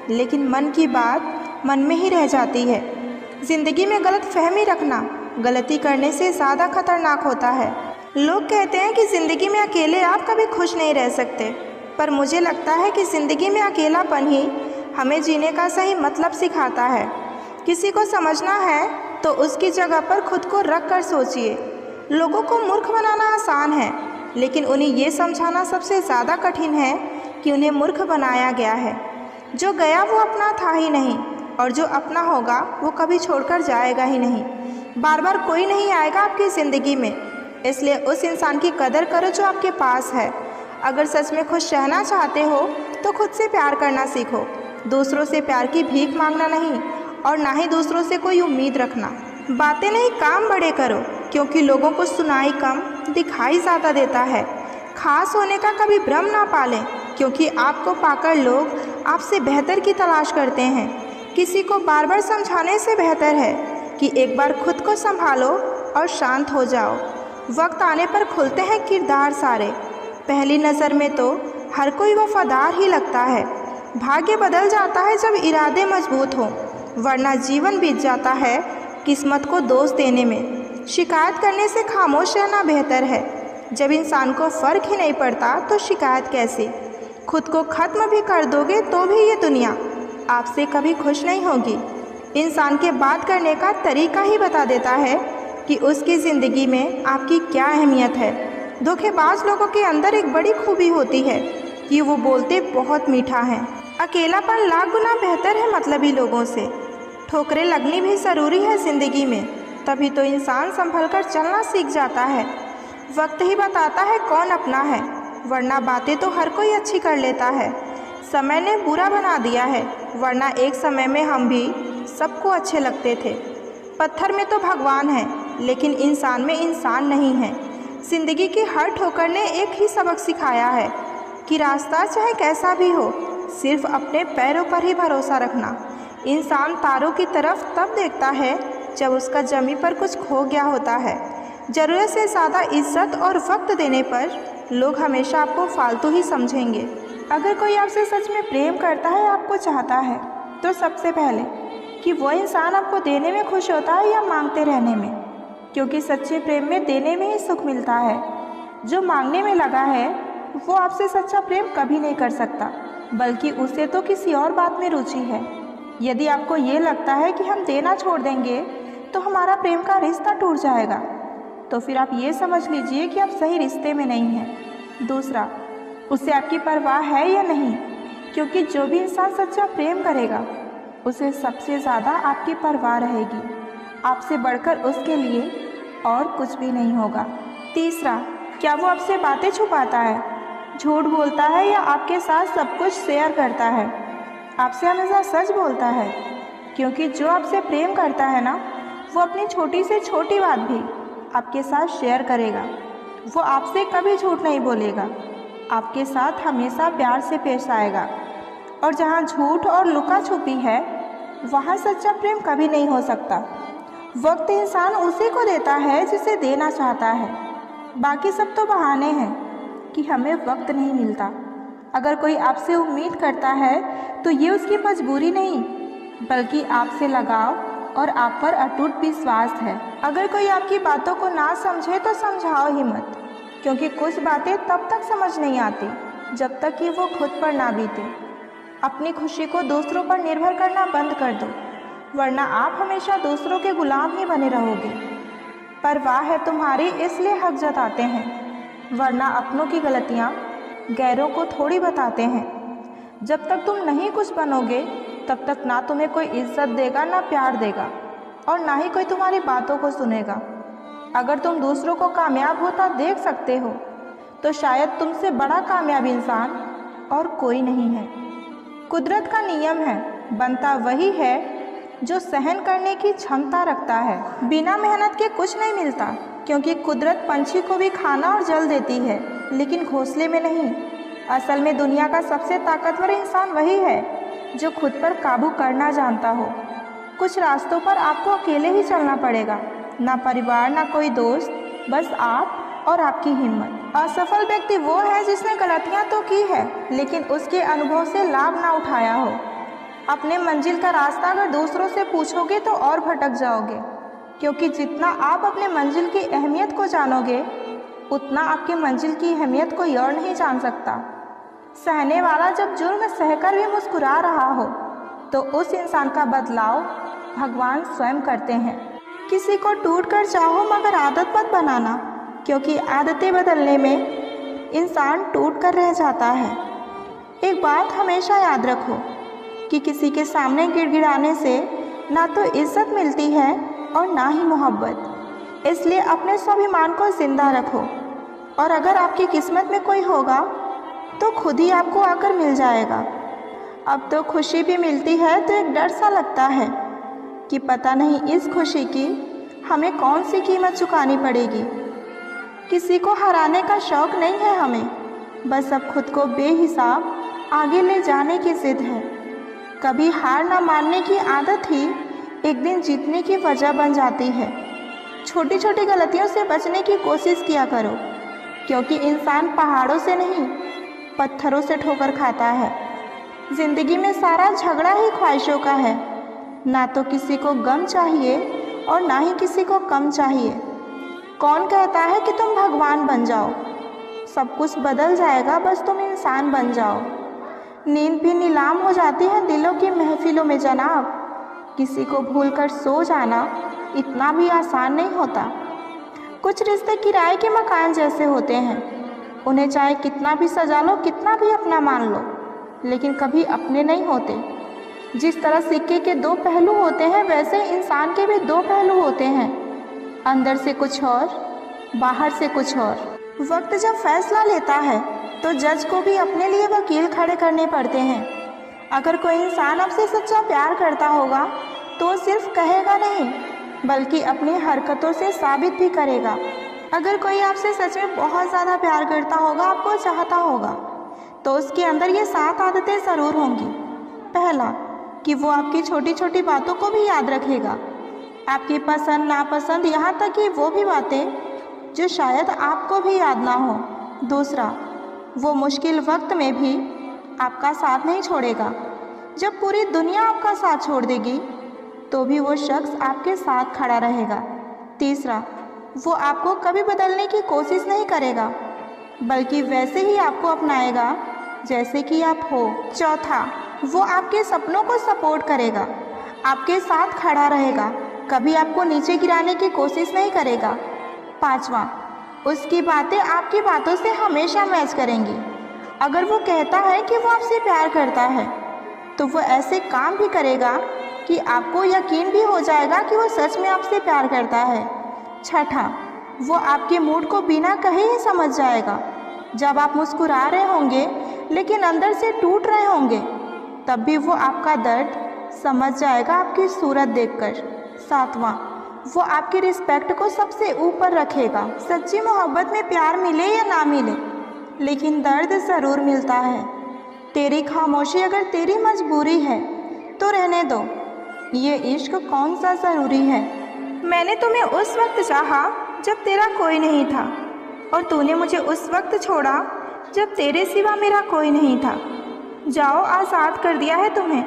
लेकिन मन की बात मन में ही रह जाती है। ज़िंदगी में गलत फहमी रखना गलती करने से ज़्यादा खतरनाक होता है। लोग कहते हैं कि ज़िंदगी में अकेले आप कभी खुश नहीं रह सकते, पर मुझे लगता है कि ज़िंदगी में अकेलापन ही हमें जीने का सही मतलब सिखाता है। किसी को समझना है तो उसकी जगह पर खुद को रख कर सोचिए। लोगों को मूर्ख बनाना आसान है, लेकिन उन्हें ये समझाना सबसे ज़्यादा कठिन है कि उन्हें मूर्ख बनाया गया है। जो गया वो अपना था ही नहीं, और जो अपना होगा वो कभी छोड़कर जाएगा ही नहीं। बार बार कोई नहीं आएगा आपकी ज़िंदगी में, इसलिए उस इंसान की कदर करो जो आपके पास है। अगर सच में खुश रहना चाहते हो तो खुद से प्यार करना सीखो। दूसरों से प्यार की भीख मांगना नहीं, और ना ही दूसरों से कोई उम्मीद रखना। बातें नहीं, काम बड़े करो, क्योंकि लोगों को सुनाई कम, दिखाई ज़्यादा देता है। खास होने का कभी भ्रम ना पालें, क्योंकि आपको पाकर लोग आपसे बेहतर की तलाश करते हैं। किसी को बार बार समझाने से बेहतर है कि एक बार खुद को संभालो और शांत हो जाओ। वक्त आने पर खुलते हैं किरदार सारे। पहली नज़र में तो हर कोई वफादार ही लगता है। भाग्य बदल जाता है जब इरादे मजबूत हों, वरना जीवन बीत जाता है किस्मत को दोष देने में। शिकायत करने से खामोश रहना बेहतर है। जब इंसान को फ़र्क ही नहीं पड़ता तो शिकायत कैसी। खुद को ख़त्म भी कर दोगे तो भी ये दुनिया आपसे कभी खुश नहीं होगी। इंसान के बात करने का तरीका ही बता देता है कि उसकी ज़िंदगी में आपकी क्या अहमियत है। धोखेबाज लोगों के अंदर एक बड़ी खूबी होती है कि वो बोलते बहुत मीठा है। अकेलापन लाख गुना बेहतर है मतलबी लोगों से। ठोकरें लगनी भी ज़रूरी है ज़िंदगी में, तभी तो इंसान संभल कर चलना सीख जाता है। वक्त ही बताता है कौन अपना है, वरना बातें तो हर कोई अच्छी कर लेता है। समय ने बुरा बना दिया है, वरना एक समय में हम भी सबको अच्छे लगते थे। पत्थर में तो भगवान है, लेकिन इंसान में इंसान नहीं है। ज़िंदगी की हर ठोकर ने एक ही सबक सिखाया है कि रास्ता चाहे कैसा भी हो, सिर्फ अपने पैरों पर ही भरोसा रखना। इंसान तारों की तरफ तब देखता है जब उसका ज़मीन पर कुछ खो गया होता है। ज़रूरत से ज़्यादा इज्जत और वक्त देने पर लोग हमेशा आपको फालतू ही समझेंगे। अगर कोई आपसे सच में प्रेम करता है, आपको चाहता है, तो सबसे पहले कि वो इंसान आपको देने में खुश होता है या मांगते रहने में, क्योंकि सच्चे प्रेम में देने में ही सुख मिलता है। जो मांगने में लगा है वो आपसे सच्चा प्रेम कभी नहीं कर सकता, बल्कि उसे तो किसी और बात में रुचि है। यदि आपको ये लगता है कि हम देना छोड़ देंगे तो हमारा प्रेम का रिश्ता टूट जाएगा, तो फिर आप ये समझ लीजिए कि आप सही रिश्ते में नहीं हैं। दूसरा, उसे आपकी परवाह है या नहीं, क्योंकि जो भी इंसान सच्चा प्रेम करेगा उसे सबसे ज़्यादा आपकी परवाह रहेगी। आपसे बढ़कर उसके लिए और कुछ भी नहीं होगा। तीसरा, क्या वो आपसे बातें छुपाता है, झूठ बोलता है या आपके साथ सब कुछ शेयर करता है? आपसे हमेशा सच बोलता है, क्योंकि जो आपसे प्रेम करता है ना, वो अपनी छोटी से छोटी बात भी आपके साथ शेयर करेगा। वो आपसे कभी झूठ नहीं बोलेगा, आपके साथ हमेशा प्यार से पेश आएगा। और जहाँ झूठ और लुका छुपी है, वहाँ सच्चा प्रेम कभी नहीं हो सकता। वक्त इंसान उसी को देता है जिसे देना चाहता है। बाकी सब तो बहाने हैं कि हमें वक्त नहीं मिलता। अगर कोई आपसे उम्मीद करता है तो ये उसकी मजबूरी नहीं, बल्कि आपसे लगाव और आप पर अटूट विश्वास है। अगर कोई आपकी बातों को ना समझे तो समझाओ ही मत, क्योंकि कुछ बातें तब तक समझ नहीं आती जब तक कि वो खुद पर ना बीते। अपनी खुशी को दूसरों पर निर्भर करना बंद कर दो, वरना आप हमेशा दूसरों के गुलाम ही बने रहोगे। परवाह है तुम्हारी इसलिए हक जताते हैं, वरना अपनों की गलतियाँ गैरों को थोड़ी बताते हैं। जब तक तुम नहीं कुछ बनोगे तब तक ना तुम्हें कोई इज्जत देगा, ना प्यार देगा, और ना ही कोई तुम्हारी बातों को सुनेगा। अगर तुम दूसरों को कामयाब होता देख सकते हो तो शायद तुमसे बड़ा कामयाब इंसान और कोई नहीं है। कुदरत का नियम है, बनता वही है जो सहन करने की क्षमता रखता है। बिना मेहनत के कुछ नहीं मिलता, क्योंकि कुदरत पंछी को भी खाना और जल देती है, लेकिन घोंसले में नहीं। असल में दुनिया का सबसे ताकतवर इंसान वही है जो खुद पर काबू करना जानता हो। कुछ रास्तों पर आपको अकेले ही चलना पड़ेगा, ना परिवार, ना कोई दोस्त, बस आप और आपकी हिम्मत। असफल व्यक्ति वो है जिसने गलतियां तो की है, लेकिन उसके अनुभव से लाभ ना उठाया हो। अपने मंजिल का रास्ता अगर दूसरों से पूछोगे तो और भटक जाओगे, क्योंकि जितना आप अपने मंजिल की अहमियत को जानोगे उतना आपके मंजिल की अहमियत कोई और नहीं जान सकता। सहने वाला जब जुर्म सहकर भी मुस्कुरा रहा हो तो उस इंसान का बदलाव भगवान स्वयं करते हैं। किसी को टूट कर चाहो, मगर आदत मत बनाना, क्योंकि आदतें बदलने में इंसान टूट कर रह जाता है। एक बात हमेशा याद रखो कि किसी के सामने गिड़गिड़ाने से ना तो इज्जत मिलती है और ना ही मोहब्बत। इसलिए अपने स्वाभिमान को जिंदा रखो, और अगर आपकी किस्मत में कोई होगा तो खुद ही आपको आकर मिल जाएगा। अब तो खुशी भी मिलती है तो एक डर सा लगता है कि पता नहीं इस खुशी की हमें कौन सी कीमत चुकानी पड़ेगी। किसी को हराने का शौक़ नहीं है हमें, बस अब खुद को बेहिसाब आगे ले जाने की ज़िद है। कभी हार ना मानने की आदत ही एक दिन जीतने की वजह बन जाती है। छोटी छोटी गलतियों से बचने की कोशिश किया करो, क्योंकि इंसान पहाड़ों से नहीं पत्थरों से ठोकर खाता है। ज़िंदगी में सारा झगड़ा ही ख्वाहिशों का है, ना तो किसी को गम चाहिए और ना ही किसी को कम चाहिए। कौन कहता है कि तुम भगवान बन जाओ? सब कुछ बदल जाएगा, बस तुम इंसान बन जाओ। नींद भी नीलाम हो जाती है दिलों की महफिलों में जनाब। किसी को भूलकर सो जाना इतना भी आसान नहीं होता। कुछ रिश्ते किराए के मकान जैसे होते हैं, उन्हें चाहे कितना भी सजा लो, कितना भी अपना मान लो, लेकिन कभी अपने नहीं होते। जिस तरह सिक्के के दो पहलू होते हैं, वैसे इंसान के भी दो पहलू होते हैं, अंदर से कुछ और, बाहर से कुछ और। वक्त जब फैसला लेता है तो जज को भी अपने लिए वकील खड़े करने पड़ते हैं। अगर कोई इंसान आपसे सच्चा प्यार करता होगा तो सिर्फ कहेगा नहीं, बल्कि अपनी हरकतों से साबित भी करेगा। अगर कोई आपसे सच में बहुत ज़्यादा प्यार करता होगा, आपको चाहता होगा, तो उसके अंदर ये 7 आदतें ज़रूर होंगी। पहला, कि वो आपकी छोटी छोटी बातों को भी याद रखेगा, आपकी पसंद नापसंद, यहाँ तक कि वो भी बातें जो शायद आपको भी याद ना हो। दूसरा, वो मुश्किल वक्त में भी आपका साथ नहीं छोड़ेगा। जब पूरी दुनिया आपका साथ छोड़ देगी तो भी वो शख्स आपके साथ खड़ा रहेगा। तीसरा, वो आपको कभी बदलने की कोशिश नहीं करेगा, बल्कि वैसे ही आपको अपनाएगा जैसे कि आप हो। चौथा, वो आपके सपनों को सपोर्ट करेगा, आपके साथ खड़ा रहेगा, कभी आपको नीचे गिराने की कोशिश नहीं करेगा। पांचवा, उसकी बातें आपकी बातों से हमेशा मैच करेंगी। अगर वो कहता है कि वो आपसे प्यार करता है तो वो ऐसे काम भी करेगा कि आपको यकीन भी हो जाएगा कि वो सच में आपसे प्यार करता है। छठा, वो आपके मूड को बिना कहे ही समझ जाएगा। जब आप मुस्कुरा रहे होंगे लेकिन अंदर से टूट रहे होंगे, तब भी वो आपका दर्द समझ जाएगा आपकी सूरत देखकर। सातवां, वो आपकी रिस्पेक्ट को सबसे ऊपर रखेगा। सच्ची मोहब्बत में प्यार मिले या ना मिले, लेकिन दर्द ज़रूर मिलता है। तेरी खामोशी अगर तेरी मजबूरी है तो रहने दो, ये इश्क कौन सा ज़रूरी है। मैंने तुम्हें उस वक्त चाहा जब तेरा कोई नहीं था, और तूने मुझे उस वक्त छोड़ा जब तेरे सिवा मेरा कोई नहीं था। जाओ, आज़ाद कर दिया है तुम्हें,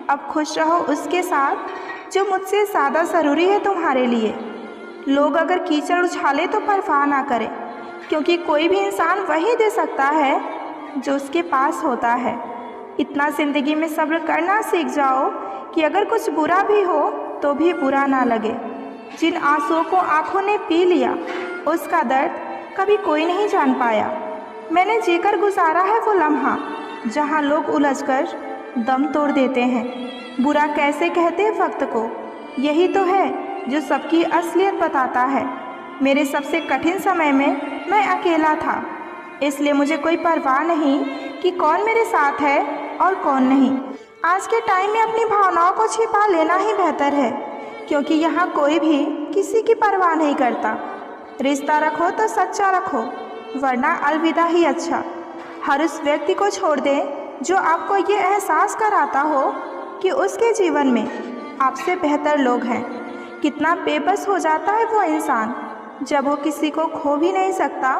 अब खुश रहो उसके साथ जो मुझसे ज़्यादा ज़रूरी है तुम्हारे लिए। लोग अगर कीचड़ उछाले तो परवाह ना करें, क्योंकि कोई भी इंसान वही दे सकता है जो उसके पास होता है। इतना ज़िंदगी में सब्र करना सीख जाओ कि अगर कुछ बुरा भी हो तो भी बुरा ना लगे। जिन आंसुओं को आँखों ने पी लिया, उसका दर्द कभी कोई नहीं जान पाया। मैंने जीकर गुजारा है वो लम्हा जहाँ लोग उलझकर दम तोड़ देते हैं। बुरा कैसे कहते वक्त को, यही तो है जो सबकी असलियत बताता है। मेरे सबसे कठिन समय में मैं अकेला था, इसलिए मुझे कोई परवाह नहीं कि कौन मेरे साथ है और कौन नहीं। आज के टाइम में अपनी भावनाओं को छिपा लेना ही बेहतर है, क्योंकि यहाँ कोई भी किसी की परवाह नहीं करता। रिश्ता रखो तो सच्चा रखो, वरना अलविदा ही अच्छा। हर उस व्यक्ति को छोड़ दें जो आपको ये एहसास कराता हो कि उसके जीवन में आपसे बेहतर लोग हैं। कितना बेबस हो जाता है वो इंसान जब वो किसी को खो भी नहीं सकता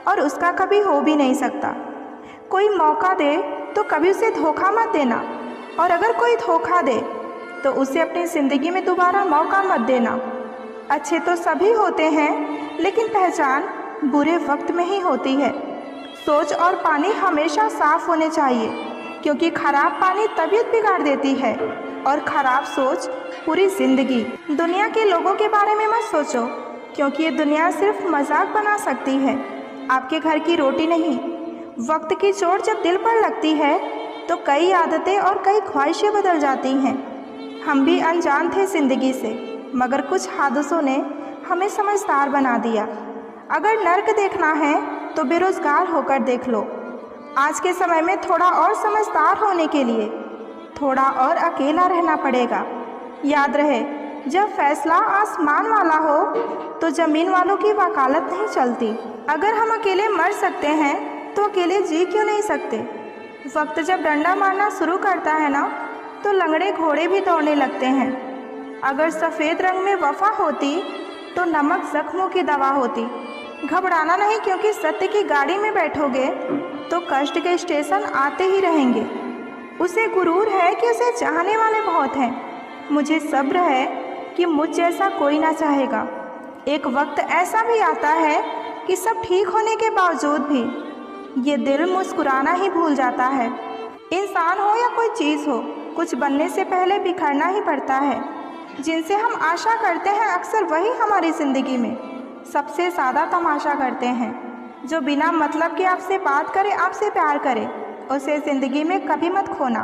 और उसका कभी हो भी नहीं सकता। कोई मौका दे तो कभी उसे धोखा मत देना, और अगर कोई धोखा दे तो उसे अपनी ज़िंदगी में दोबारा मौका मत देना। अच्छे तो सभी होते हैं, लेकिन पहचान बुरे वक्त में ही होती है। सोच और पानी हमेशा साफ़ होने चाहिए, क्योंकि ख़राब पानी तबीयत बिगाड़ देती है और ख़राब सोच पूरी ज़िंदगी। दुनिया के लोगों के बारे में मत सोचो, क्योंकि ये दुनिया सिर्फ मजाक बना सकती है। आपके घर की रोटी नहीं। वक्त की चोट जब दिल पर लगती है तो कई आदतें और कई ख्वाहिशें बदल जाती हैं। हम भी अनजान थे ज़िंदगी से, मगर कुछ हादसों ने हमें समझदार बना दिया। अगर नर्क देखना है तो बेरोज़गार होकर देख लो। आज के समय में थोड़ा और समझदार होने के लिए थोड़ा और अकेला रहना पड़ेगा। याद रहे, जब फैसला आसमान वाला हो तो ज़मीन वालों की वकालत नहीं चलती। अगर हम अकेले मर सकते हैं तो अकेले जी क्यों नहीं सकते। वक्त जब डंडा मारना शुरू करता है ना, तो लंगड़े घोड़े भी दौड़ने लगते हैं। अगर सफ़ेद रंग में वफा होती तो नमक जख्मों की दवा होती। घबराना नहीं, क्योंकि सत्य की गाड़ी में बैठोगे तो कष्ट के स्टेशन आते ही रहेंगे। उसे गुरूर है कि उसे चाहने वाले बहुत हैं। मुझे सब्र है कि मुझ जैसा कोई ना चाहेगा। एक वक्त ऐसा भी आता है कि सब ठीक होने के बावजूद भी ये दिल मुस्कुराना ही भूल जाता है। इंसान हो या कोई चीज़ हो, कुछ बनने से पहले बिखरना ही पड़ता है। जिनसे हम आशा करते हैं अक्सर वही हमारी ज़िंदगी में सबसे ज़्यादा तमाशा करते हैं। जो बिना मतलब के आपसे बात करे, आपसे प्यार करे, उसे ज़िंदगी में कभी मत खोना।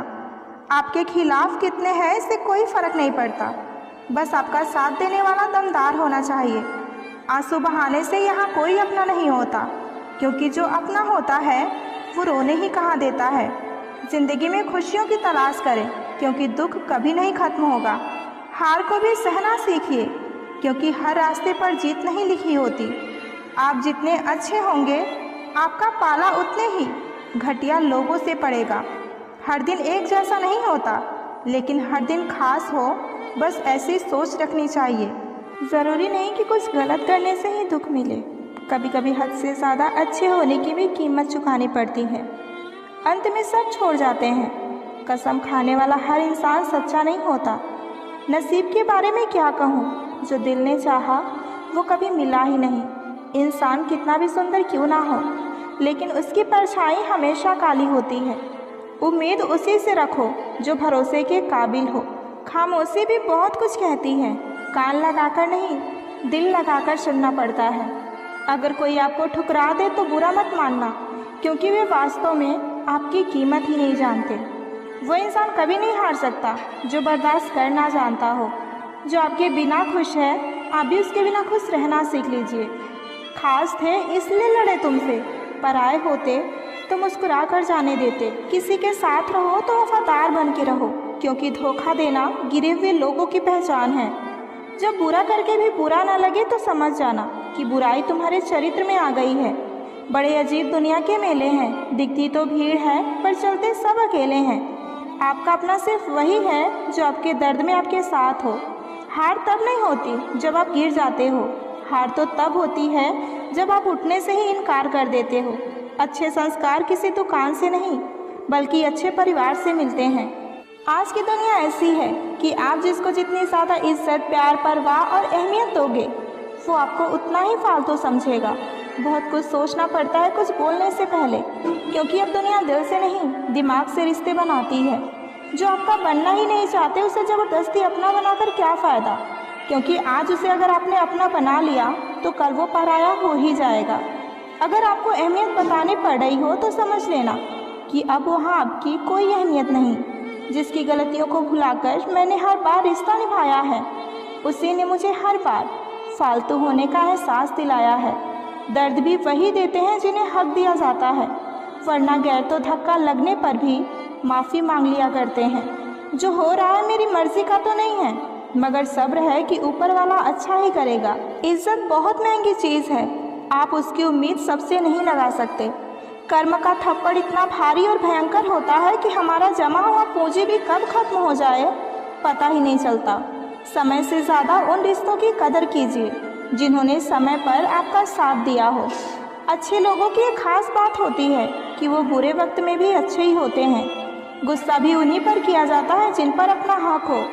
आपके खिलाफ कितने हैं इससे कोई फ़र्क नहीं पड़ता, बस आपका साथ देने वाला दमदार होना चाहिए। आंसू बहाने से यहाँ कोई अपना नहीं होता, क्योंकि जो अपना होता है वो रोने ही कहाँ देता है। ज़िंदगी में खुशियों की तलाश करें, क्योंकि दुख कभी नहीं खत्म होगा। हार को भी सहना सीखिए, क्योंकि हर रास्ते पर जीत नहीं लिखी होती। आप जितने अच्छे होंगे, आपका पाला उतने ही घटिया लोगों से पड़ेगा। हर दिन एक जैसा नहीं होता, लेकिन हर दिन खास हो, बस ऐसी सोच रखनी चाहिए। ज़रूरी नहीं कि कुछ गलत करने से ही दुख मिले। कभी कभी हद से ज़्यादा अच्छे होने की भी कीमत चुकानी पड़ती है। अंत में सब छोड़ जाते हैं। कसम खाने वाला हर इंसान सच्चा नहीं होता। नसीब के बारे में क्या कहूँ, जो दिल ने चाहा वो कभी मिला ही नहीं। इंसान कितना भी सुंदर क्यों ना हो, लेकिन उसकी परछाई हमेशा काली होती है। उम्मीद उसी से रखो जो भरोसे के काबिल हो। खामोशी भी बहुत कुछ कहती है, कान लगाकर नहीं, दिल लगाकर सुनना पड़ता है। अगर कोई आपको ठुकरा दे तो बुरा मत मानना, क्योंकि वे वास्तव में आपकी कीमत ही नहीं जानते। वो इंसान कभी नहीं हार सकता जो बर्दाश्त करना जानता हो। जो आपके बिना खुश है, आप भी उसके बिना खुश रहना सीख लीजिए। खास थे इसलिए लड़े तुमसे, पराए होते तो मुस्कुरा कर जाने देते। किसी के साथ रहो तो वफादार बन के रहो, क्योंकि धोखा देना गिरे हुए लोगों की पहचान है। जब बुरा करके भी बुरा ना लगे तो समझ जाना कि बुराई तुम्हारे चरित्र में आ गई है। बड़े अजीब दुनिया के मेले हैं, दिखती तो भीड़ है पर चलते सब अकेले हैं। आपका अपना सिर्फ वही है जो आपके दर्द में आपके साथ हो। हार तब नहीं होती जब आप गिर जाते हो, हार तो तब होती है जब आप उठने से ही इनकार कर देते हो। अच्छे संस्कार किसी दुकान से नहीं, बल्कि अच्छे परिवार से मिलते हैं। आज की दुनिया ऐसी है कि आप जिसको जितनी ज़्यादा इज्जत, प्यार, परवाह और अहमियत दोगे, वो आपको उतना ही फालतू समझेगा। बहुत कुछ सोचना पड़ता है कुछ बोलने से पहले, क्योंकि अब दुनिया दिल से नहीं, दिमाग से रिश्ते बनाती है। जो आपका बनना ही नहीं चाहते उसे ज़बरदस्ती अपना बनाकर क्या फ़ायदा, क्योंकि आज उसे अगर आपने अपना बना लिया तो कल वो पराया हो ही जाएगा। अगर आपको अहमियत बतानी पड़ रही हो तो समझ लेना कि अब वहाँ आपकी कोई अहमियत नहीं। जिसकी गलतियों को भुलाकर मैंने हर बार रिश्ता निभाया है, उसी ने मुझे हर बार फालतू होने का एहसास दिलाया है। दर्द भी वही देते हैं जिन्हें हक दिया जाता है, वरना गैर तो धक्का लगने पर भी माफ़ी मांग लिया करते हैं। जो हो रहा है मेरी मर्ज़ी का तो नहीं है, मगर सब्र है कि ऊपर वाला अच्छा ही करेगा। इज़्ज़त बहुत महंगी चीज़ है, आप उसकी उम्मीद सबसे नहीं लगा सकते। कर्म का थप्पड़ इतना भारी और भयंकर होता है कि हमारा जमा हुआ पूंजी भी कब खत्म हो जाए पता ही नहीं चलता। समय से ज़्यादा उन रिश्तों की कदर कीजिए जिन्होंने समय पर आपका साथ दिया हो। अच्छे लोगों की एक खास बात होती है कि वो बुरे वक्त में भी अच्छे ही होते हैं। गुस्सा भी उन्हीं पर किया जाता है जिन पर अपना हक हो,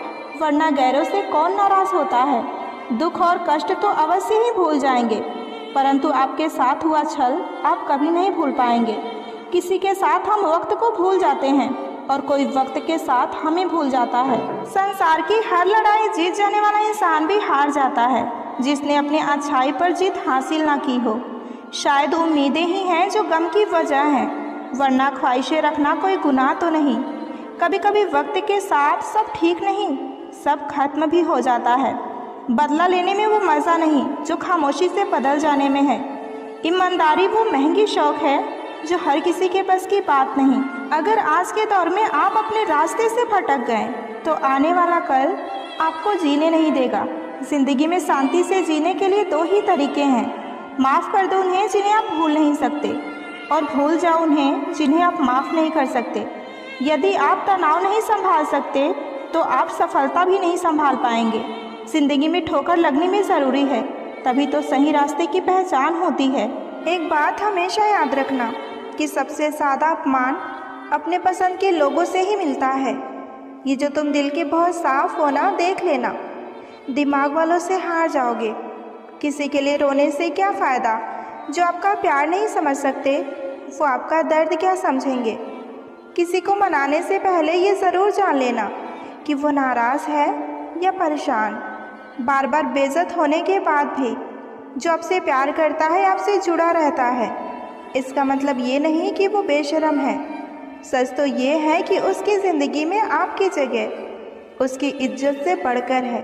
वरना गैरों से कौन नाराज़ होता है। दुख और कष्ट तो अवश्य ही भूल जाएंगे, परंतु आपके साथ हुआ छल आप कभी नहीं भूल पाएंगे। किसी के साथ हम वक्त को भूल जाते हैं और कोई वक्त के साथ हमें भूल जाता है। संसार की हर लड़ाई जीत जाने वाला इंसान भी हार जाता है जिसने अपनी अच्छाई पर जीत हासिल ना की हो। शायद उम्मीदें ही हैं जो गम की वजह हैं, वरना ख्वाहिशें रखना कोई गुनाह तो नहीं। कभी कभी वक्त के साथ सब ठीक नहीं, सब खत्म भी हो जाता है। बदला लेने में वो मज़ा नहीं जो खामोशी से बदल जाने में है। ईमानदारी वो महंगी शौक़ है जो हर किसी के बस की बात नहीं। अगर आज के दौर में आप अपने रास्ते से भटक गए तो आने वाला कल आपको जीने नहीं देगा। ज़िंदगी में शांति से जीने के लिए दो ही तरीके हैं, माफ़ कर दो उन्हें जिन्हें आप भूल नहीं सकते, और भूल जाओ उन्हें जिन्हें आप माफ़ नहीं कर सकते। यदि आप तनाव नहीं संभाल सकते तो आप सफलता भी नहीं संभाल पाएंगे। ज़िंदगी में ठोकर लगनी भी ज़रूरी है, तभी तो सही रास्ते की पहचान होती है। एक बात हमेशा याद रखना कि सबसे ज़्यादा अपमान अपने पसंद के लोगों से ही मिलता है। ये जो तुम दिल के बहुत साफ हो ना, देख लेना, दिमाग वालों से हार जाओगे। किसी के लिए रोने से क्या फ़ायदा, जो आपका प्यार नहीं समझ सकते वो आपका दर्द क्या समझेंगे। किसी को मनाने से पहले ये ज़रूर जान लेना कि वो नाराज़ है या परेशान। बार बार बेइज्जत होने के बाद भी जो आपसे प्यार करता है, आपसे जुड़ा रहता है, इसका मतलब ये नहीं कि वो बेशर्म है। सच तो ये है कि उसकी ज़िंदगी में आपकी जगह उसकी इज्जत से बढ़कर है।